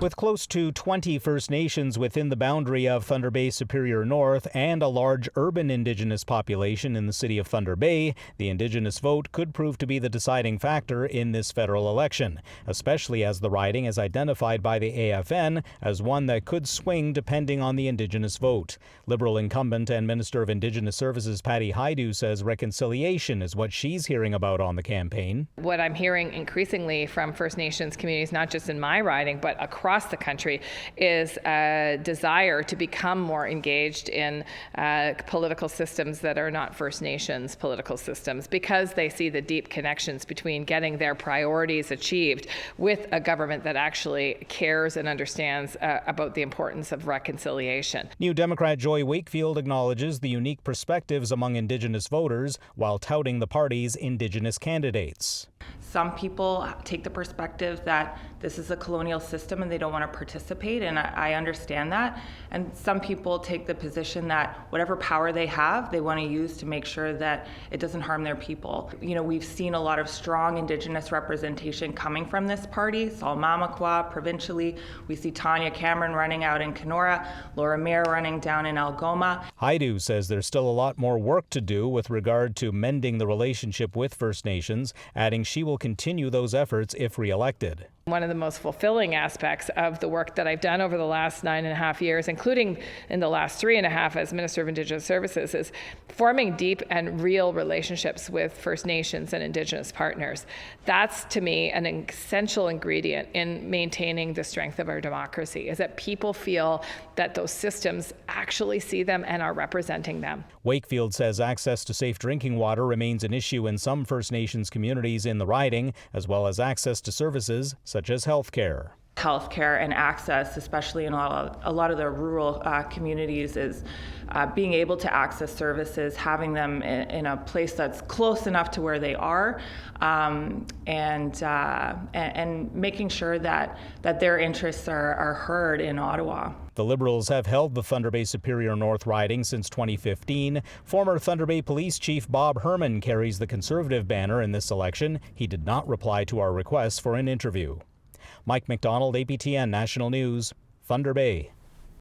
With close to 20 First Nations within the boundary of Thunder Bay Superior North and a large urban Indigenous population in the city of Thunder Bay, the Indigenous vote could prove to be the deciding factor in this federal election, especially as the riding is identified by the AFN as one that could swing depending on the Indigenous vote. Liberal incumbent and Minister of Indigenous Services Patty Hajdu says reconciliation is what she's hearing about on the campaign. What I'm hearing increasingly from First Nations communities, not just in my riding, but across the country, is a desire to become more engaged in political systems that are not First Nations political systems, because they see the deep connections between getting their priorities achieved with a government that actually cares and understands about the importance of reconciliation. New Democrat Joy Wakefield acknowledges the unique perspectives among Indigenous voters while touting the party's Indigenous candidates. Some people take the perspective that this is a colonial system and they don't want to participate, and I understand that. And some people take the position that whatever power they have, they want to use to make sure that it doesn't harm their people. You know, we've seen a lot of strong Indigenous representation coming from this party. Saul Mamakwa provincially. We see Tanya Cameron running out in Kenora, Laura Mayer running down in Algoma. Hajdu says there's still a lot more work to do with regard to mending the relationship with First Nations, adding she will continue those efforts if re-elected. One of the most fulfilling aspects of the work that I've done over the last 9.5 years, including in the last 3.5 as Minister of Indigenous Services, is forming deep and real relationships with First Nations and Indigenous partners. That's, to me, an essential ingredient in maintaining the strength of our democracy, is that people feel that those systems actually see them and are representing them. Wakefield says access to safe drinking water remains an issue in some First Nations communities in the riding, as well as access to services such as health care. Healthcare and access, especially in a lot of the rural communities, is being able to access services, having them in a place that's close enough to where they are, and making sure that their interests are heard in Ottawa. The Liberals have held the Thunder Bay Superior North riding since 2015. Former Thunder Bay Police Chief Bob Herman carries the Conservative banner in this election. He did not reply to our request for an interview. Mike McDonald, APTN National News, Thunder Bay.